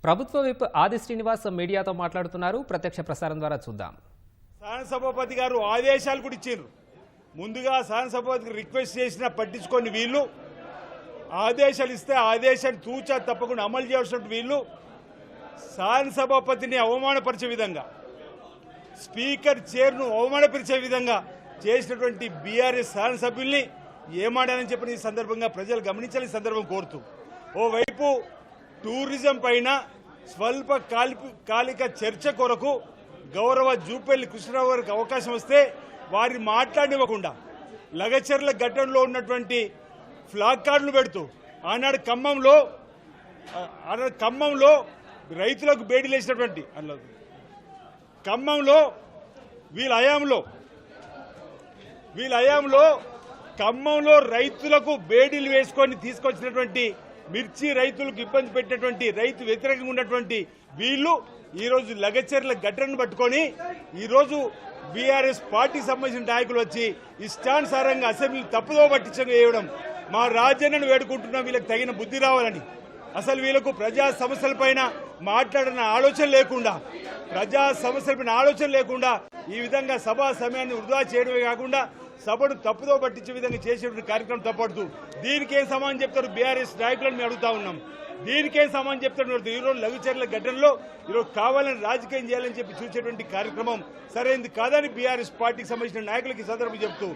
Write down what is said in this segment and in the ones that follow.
ప్రభుత్వ విప్ ఆది శ్రీనివాస్ మీడియాతో మాట్లాడుతున్నారు. ప్రత్యక్ష ప్రసారం ద్వారా చూద్దాం. శాసనసభాపతి గారు ఆదేశాలు కూడా ఇచ్చారు. ముందుగా శాసనసభాపతికి రిక్వెస్ట్ చేసినా పట్టించుకొని వీళ్ళు ఆదేశాలు ఇస్తే ఆదేశాన్ని తూచా తప్పకుండా అమలు చేయాల్సిన వీళ్ళు శాసనసభాపతిని అవమానపరిచే విధంగా, స్పీకర్ చైర్ను అవమానపరిచే విధంగా చేసినటువంటి బీఆర్ఎస్ శాసనసభ్యుల్ని ఏమాడాలని చెప్పిన ఈ సందర్భంగా ప్రజలు గమనించాలి. ఈ సందర్భం కోరుతూ ఓవైపు టూరిజం పైన స్వల్పకాలిక చర్చ కొరకు గౌరవ జూపల్లి కృష్ణరావు గారికి అవకాశం వస్తే వారిని మాట్లాడివ్వకుండా లగచర్ల ఘట్టంలో ఉన్నటువంటి ఫ్లాగ్ కార్డులు పెడుతూ ఆనాడు ఖమ్మంలో రైతులకు బేడీలు వేసినటువంటి ఖమ్మంలో వీళ్ళ హయాంలో ఖమ్మంలో రైతులకు బేడీలు వేసుకొని తీసుకొచ్చినటువంటి మిర్చి రైతులకు ఇబ్బంది పెట్టినటువంటి రైతు వ్యతిరేకంగా ఉన్నటువంటి వీళ్ళు ఈరోజు లగచర్ల గడ్డను పట్టుకొని ఈరోజు బీఆర్ఎస్ పార్టీకి సంబంధించిన నాయకులు వచ్చి ఇష్టానుసారంగా అసెంబ్లీ తప్పుదో పట్టించడం వేయడం, మా రాజ్యాన్ని వేడుకుంటున్నాం. వీళ్ళకి తగిన బుద్ధి రావాలని, అసలు వీళ్ళకు ప్రజా సమస్యలపైన మాట్లాడిన ఆలోచన లేకుండా ఈ విధంగా సభా సమయాన్ని వృధా చేయడమే కాకుండా సభను తప్పుదో పట్టించే విధంగా చేసేటువంటి కార్యక్రమం తప్పడుతూ దీనికేం సమానం చెప్తారు బీఆర్ఎస్ నాయకులను మేము అడుగుతా ఉన్నాం. దీనికేం సమానం చెప్తారు? ఈరోజు లఘుచర్ల ఘటనలో ఈరోజు కావాలని రాజకీయం చేయాలని చెప్పి చూసేటువంటి కార్యక్రమం సరైనది కాదని బీఆర్ఎస్ పార్టీకి సంబంధించిన నాయకులకి సందర్భం చెప్తూ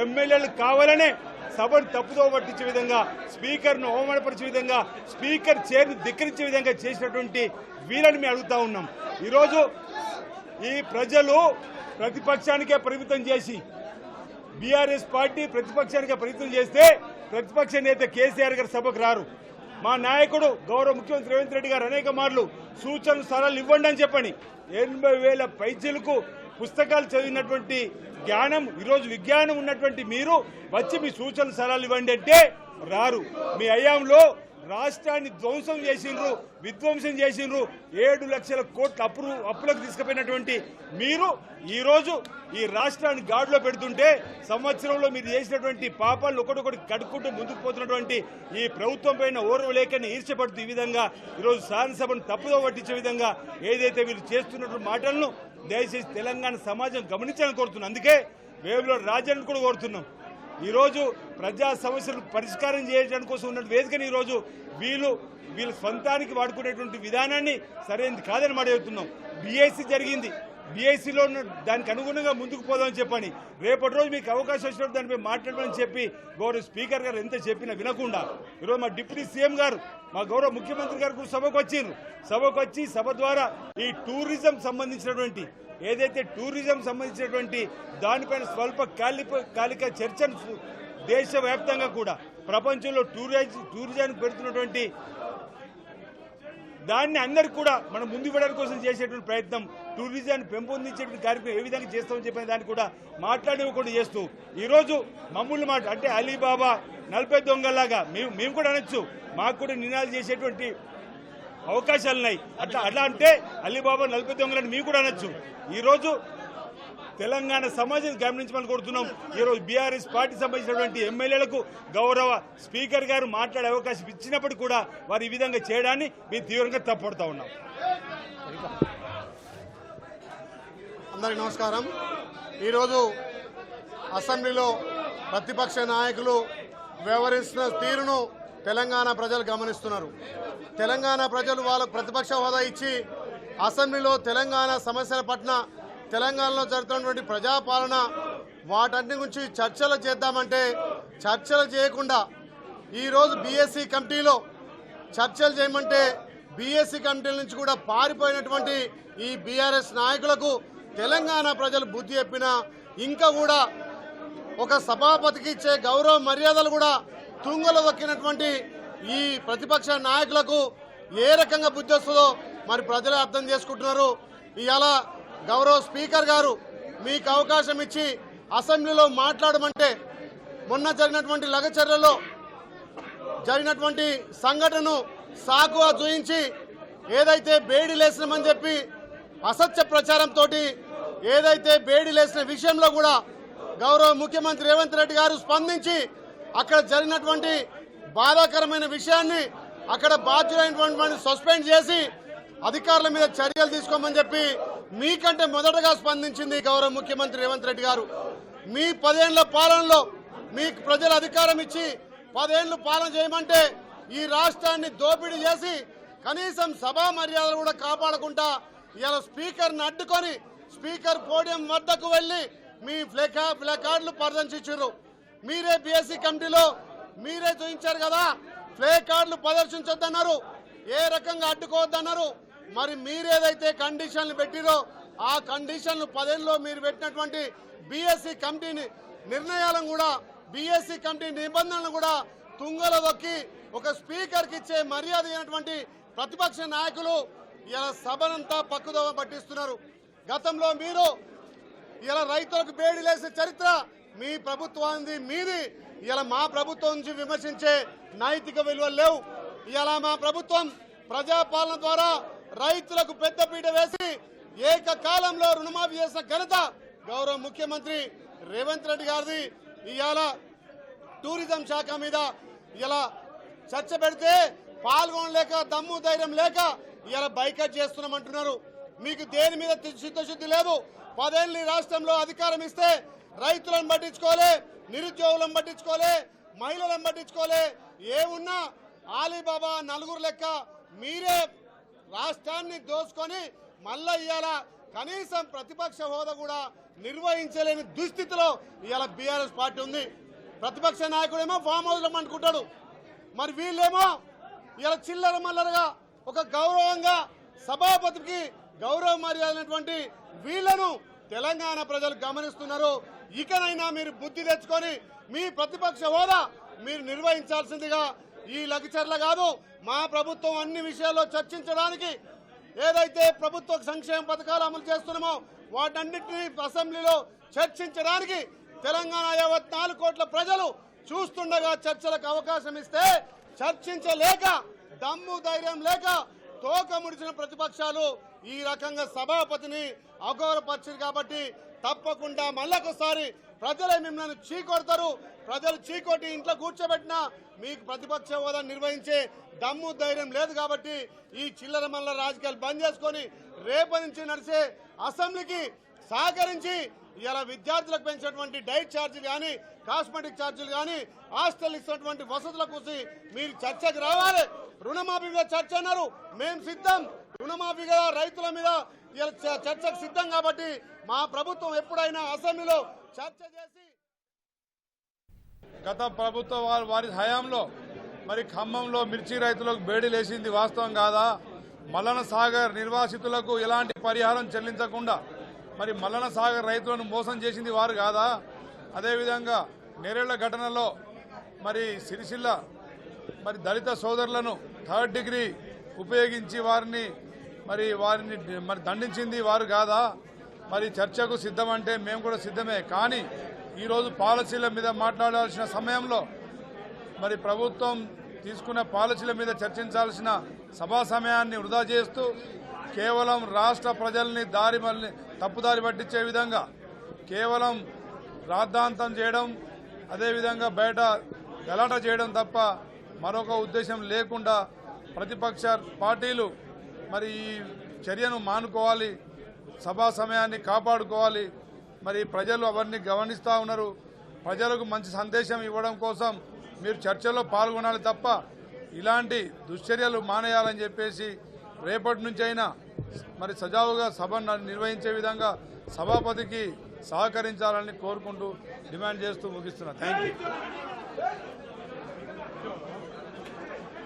ఎమ్మెల్యేలు కావాలనే సభను తప్పుదో పట్టించే విధంగా, స్పీకర్ను అవమానపరిచే విధంగా, స్పీకర్ చైర్ను ధిక్కరించే విధంగా చేసినటువంటి వీళ్ళని మేము అడుగుతా ఉన్నాం. ఈరోజు ఈ ప్రజలు ప్రతిపక్షానికే పరిమితం చేసి బీఆర్ఎస్ పార్టీ ప్రతిపక్షానికి పరిమితం చేస్తే ప్రతిపక్ష నేత కేసీఆర్ గారు సభకు రారు. మా నాయకుడు గౌరవ ముఖ్యమంత్రి రేవంత్ రెడ్డి గారు అనేక మార్లు సూచనలు సలహాలు ఇవ్వండి అని చెప్పని 80,000 పైచీలకు పుస్తకాలు చదివినటువంటి జ్ఞానం, ఈరోజు విజ్ఞానం ఉన్నటువంటి మీరు వచ్చి మీ సూచనలు సలహాలు ఇవ్వండి అంటే రారు. మీ హయాంలో రాష్ట్రాన్ని విధ్వంసం చేసిండ్రు 7 లక్షల కోట్ల అప్పులకు తీసుకుపోయినటువంటి మీరు ఈరోజు ఈ రాష్ట్రాన్ని గాడిలో పెడుతుంటే సంవత్సరంలో మీరు చేసినటువంటి పాపాలను ఒకటొకటి కడుక్కుంటూ ముందుకు పోతున్నటువంటి ఈ ప్రభుత్వం పైన ఓర్వలేకని ఈర్ష్యపడుతూ ఈ విధంగా ఈరోజు శాసనసభను తప్పుదో పట్టించే విధంగా ఏదైతే మీరు చేస్తున్నటువంటి మాటలను దయచేసి తెలంగాణ సమాజం గమనించాలని కోరుతున్నాం. అందుకే వేముల రాజాన్ని కూడా కోరుతున్నాం. ఈరోజు ప్రజా సమస్యలు పరిష్కారం చేయడానికి కోసం ఉన్న వేదికని ఈరోజు వీళ్ళ సొంతానికి వాడుకునేటువంటి విధానాన్ని సరైనది కాదని మాట్లాడుతున్నాం. బీఎస్సీ జరిగింది, బీఎస్సీలో ఉన్న దానికి అనుగుణంగా ముందుకు పోదామని చెప్పని రేపటి రోజు మీకు అవకాశం వచ్చినప్పుడు దానిపై మాట్లాడమని చెప్పి గౌరవ స్పీకర్ గారు ఎంత చెప్పినా వినకుండా ఈరోజు మా డిప్యూటీ సీఎం గారు, మా గౌరవ ముఖ్యమంత్రి గారు కూడా సభకు వచ్చి సభ ద్వారా ఈ టూరిజం సంబంధించినటువంటి దానిపైన స్వల్పకాలిక చర్చను దేశవ్యాప్తంగా కూడా ప్రపంచంలో టూరిజానికి పెడుతున్నటువంటి దాన్ని అందరికీ కూడా మనం ముందు ఇవ్వడానికి కోసం చేసేటువంటి ప్రయత్నం, టూరిజాన్ని పెంపొందించేటువంటి కార్యక్రమం ఏ విధంగా చేస్తామని చెప్పిన దాన్ని కూడా మాట్లాడేవి చేస్తూ ఈరోజు మమ్మల్ని అంటే అలీబాబా 40 దొంగల్లాగా మేము కూడా అనొచ్చు, మాకు కూడా నినాదాలు చేసేటువంటి అవకాశాలు ఉన్నాయి. అట్లా అంటే అలీబాబా 40 దొంగలని మేము కూడా అనొచ్చు. ఈరోజు తెలంగాణ సమాజం గమనించమని కోరుతున్నాం. ఈరోజు బీఆర్ఎస్ పార్టీ సంబంధించినటువంటి ఎమ్మెల్యేలకు గౌరవ స్పీకర్ గారు మాట్లాడే అవకాశం ఇచ్చినప్పటికీ కూడా వారు ఈ విధంగా చేయడాన్ని మేము తీవ్రంగా తప్పుపడుతూ ఉన్నాం. అందరికీ నమస్కారం. ఈరోజు అసెంబ్లీలో ప్రతిపక్ష నాయకులు వ్యవహరిస్తున్న తీరును తెలంగాణ ప్రజలు గమనిస్తున్నారు. తెలంగాణ ప్రజలు వాళ్ళకు ప్రతిపక్ష హోదా ఇచ్చి అసెంబ్లీలో తెలంగాణ సమస్యల పట్ల, తెలంగాణలో జరుగుతున్నటువంటి ప్రజాపాలన వాటన్నిటి గురించి చర్చలు చేద్దామంటే చర్చలు చేయకుండా ఈరోజు బీఎస్సీ కమిటీలో చర్చలు చేయమంటే బీఎస్సీ కమిటీల నుంచి కూడా పారిపోయినటువంటి ఈ బీఆర్ఎస్ నాయకులకు తెలంగాణ ప్రజలు బుద్ధి చెప్పినా ఇంకా కూడా ఒక సభాపతికి ఇచ్చే గౌరవ మర్యాదలు కూడా తుంగలో దక్కినటువంటి ఈ ప్రతిపక్ష నాయకులకు ఏ రకంగా బుద్ధి వస్తుందో మరి ప్రజలే అర్థం చేసుకుంటున్నారు. ఇవాళ గౌరవ స్పీకర్ గారు మీకు అవకాశం ఇచ్చి అసెంబ్లీలో మాట్లాడమంటే మొన్న జరిగినటువంటి లగచర్లలో జరిగినటువంటి సంఘటనను సాకుగా చూయించి ఏదైతే బేడీలేసినామని చెప్పి అసత్య ప్రచారంతో ఏదైతే బేడీలేసిన విషయంలో కూడా గౌరవ ముఖ్యమంత్రి రేవంత్ రెడ్డి గారు స్పందించి అక్కడ జరిగినటువంటి బాధాకరమైన విషయాన్ని అక్కడ బాధ్యులైనటువంటి సస్పెండ్ చేసి అధికారుల మీద చర్యలు తీసుకోమని చెప్పి మీకంటే మొదటగా స్పందించింది గౌరవ ముఖ్యమంత్రి రేవంత్ రెడ్డి గారు. మీ 10 ఏళ్ల పాలనలో మీకు ప్రజలు అధికారం ఇచ్చి 10 ఏళ్లు పాలన చేయమంటే ఈ రాష్ట్రాన్ని దోపిడీ చేసి కనీసం సభా మర్యాదలు కూడా కాపాడకుండా ఇలా స్పీకర్ని అడ్డుకొని స్పీకర్ పోడియం వద్దకు వెళ్ళి మీ ప్లేకార్డులు ప్రదర్శించారు. మీరే బీఎస్సీ కమిటీలో మీరే చూపించారు కదా, ప్లేకార్డులు ప్రదర్శించొద్దన్నారు, ఏ రకంగా అడ్డుకోవద్దన్నారు. మరి మీరేదైతే కండిషన్లు పెట్టిరో ఆ కండిషన్లు 10 ఏళ్ళలో మీరు పెట్టినటువంటి బీఎస్సీ కమిటీ నిర్ణయాలను కూడా బీఎస్సీ కమిటీ నిబంధనలను కూడా తుంగలో దొక్కి ఒక స్పీకర్కి ఇచ్చే మర్యాద అయినటువంటి ప్రతిపక్ష నాయకులు ఇలా సభనంతా పక్కుదోవ పట్టిస్తున్నారు. గతంలో మీరు ఇలా రైతులకు బేడీలేసే చరిత్ర మీ ప్రభుత్వానికి మీది. ఇలా మా ప్రభుత్వం నుంచి విమర్శించే నైతిక విలువలు లేవు. ఇలా మా ప్రభుత్వం ప్రజాపాలన ద్వారా రైతులకు పెద్దపీట వేసి ఏకకాలంలో రుణమాఫీ చేసిన ఘనత గౌరవ ముఖ్యమంత్రి రేవంత్ రెడ్డి గారిది. ఇవాళ టూరిజం శాఖ మీద ఇలా చర్చ పెడితే పాల్గొనలేక దమ్ము ధైర్యం లేక ఇలా బైకట్ చేస్తున్నామంటున్నారు. మీకు దేని మీద చిత్తశుద్ధి లేదు. 10 ఏళ్ళు ఈ రాష్ట్రంలో అధికారం ఇస్తే రైతులను పట్టించుకోలే, నిరుద్యోగులను పట్టించుకోలే, మహిళలను పట్టించుకోలే. ఏమున్నా ఆలీబాబా నలుగురు లెక్క మీరే రాష్ట్రాన్ని దోచుకొని మళ్ళా ఇవాళ కనీసం ప్రతిపక్ష హోదా కూడా నిర్వహించలేని దుస్థితిలో ఇవాళ బీఆర్ఎస్ పార్టీ ఉంది. ప్రతిపక్ష నాయకుడేమో ఫామ్ హౌస్లో అనుకుంటాడు, మరి వీళ్ళేమో ఇలా చిల్లర మల్లరగా ఒక గౌరవంగా సభాపతికి గౌరవ మర్యాదైనటువంటి వీళ్లను తెలంగాణ ప్రజలు గమనిస్తున్నారు. ఇకనైనా మీరు బుద్ధి తెచ్చుకొని మీ ప్రతిపక్ష హోదా మీరు నిర్వహించాల్సిందిగా ఈ లగిచర్ల కాదు. మా ప్రభుత్వం అన్ని విషయాల్లో చర్చించడానికి ఏదైతే ప్రభుత్వ సంక్షేమ పథకాలు అమలు చేస్తున్నామో వాటన్నిటినీ అసెంబ్లీలో చర్చించడానికి తెలంగాణ 54 కోట్ల ప్రజలు చూస్తుండగా చర్చలకు అవకాశం ఇస్తే చర్చించలేక దమ్ము ధైర్యం లేక తోక ముడిచిన ప్రతిపక్షాలు ఈ రకంగా సభాపతిని అగౌరవపరిచారు. కాబట్టి తప్పకుండా మళ్ళొకసారి ప్రజలే మిమ్మల్ని చీకొడతారు. ప్రజలు చీకొట్టి ఇంట్లో కూర్చోబెట్టినా మీకు ప్రతిపక్ష హోదా నిర్వహించే దమ్ము ధైర్యం లేదు. కాబట్టి ఈ చిల్లర మల్ల రాజకీయాలు బంద్ చేసుకొని రేపటి నుంచి నడిచే అసెంబ్లీకి సహకరించి ఇలా విద్యార్థులకు పెంచినటువంటి డైట్ ఛార్జీలు కానీ కాస్మెటిక్ ఛార్జీలు కానీ హాస్టల్ ఇస్తున్నటువంటి వసతుల కోసం మీరు చర్చకు రావాలి. రుణమాఫీ మీద చర్చ అన్నారు, మేము సిద్ధం. రుణమాఫీ మీద రైతుల మీద చర్చకు సిద్ధం. కాబట్టి మా ప్రభుత్వం ఎప్పుడైనా అసెంబ్లీలో చర్చ చేసి గత ప్రభుత్వం వారి హయాంలో మరి ఖమ్మంలో మిర్చి రైతులకు బేడీలేసింది వాస్తవం కాదా? మల్లన సాగర్ నిర్వాసితులకు ఎలాంటి పరిహారం చెల్లించకుండా మరి మల్లన సాగర్ రైతులను మోసం చేసింది వారు కాదా? అదేవిధంగా నేరేళ్ల ఘటనలో మరి సిరిసిల్ల మరి దళిత సోదరులను 3rd డిగ్రీ ఉపయోగించి వారిని మరి దండించింది వారు కాదా? మరి చర్చకు సిద్ధమంటే మేము కూడా సిద్ధమే. కానీ ఈరోజు పాలసీల మీద మాట్లాడాల్సిన సమయంలో మరి ప్రభుత్వం తీసుకున్న పాలసీల మీద చర్చించాల్సిన సభా సమయాన్ని వృధా చేస్తూ కేవలం రాష్ట్ర ప్రజల్ని తప్పుదారి పట్టించే విధంగా కేవలం రాద్ధాంతం చేయడం, అదేవిధంగా బయట గలాట చేయడం తప్ప మరొక ఉద్దేశం లేకుండా ప్రతిపక్ష పార్టీలు మరి ఈ చర్యను మానుకోవాలి, సభా సమయాన్ని కాపాడుకోవాలి. మరి ప్రజలు అవన్నీ గమనిస్తూ ఉన్నారు. ప్రజలకు మంచి సందేశం ఇవ్వడం కోసం మీరు చర్చలో పాల్గొనాలి తప్ప ఇలాంటి దుశ్చర్యలు మానేయాలని చెప్పేసి రేపటి నుంచి అయినా మరి సజావుగా సభను నిర్వహించే విధంగా సభాపతికి సహకరించాలని కోరుకుంటూ డిమాండ్ చేస్తూ ముగిస్తున్నా. Thank you.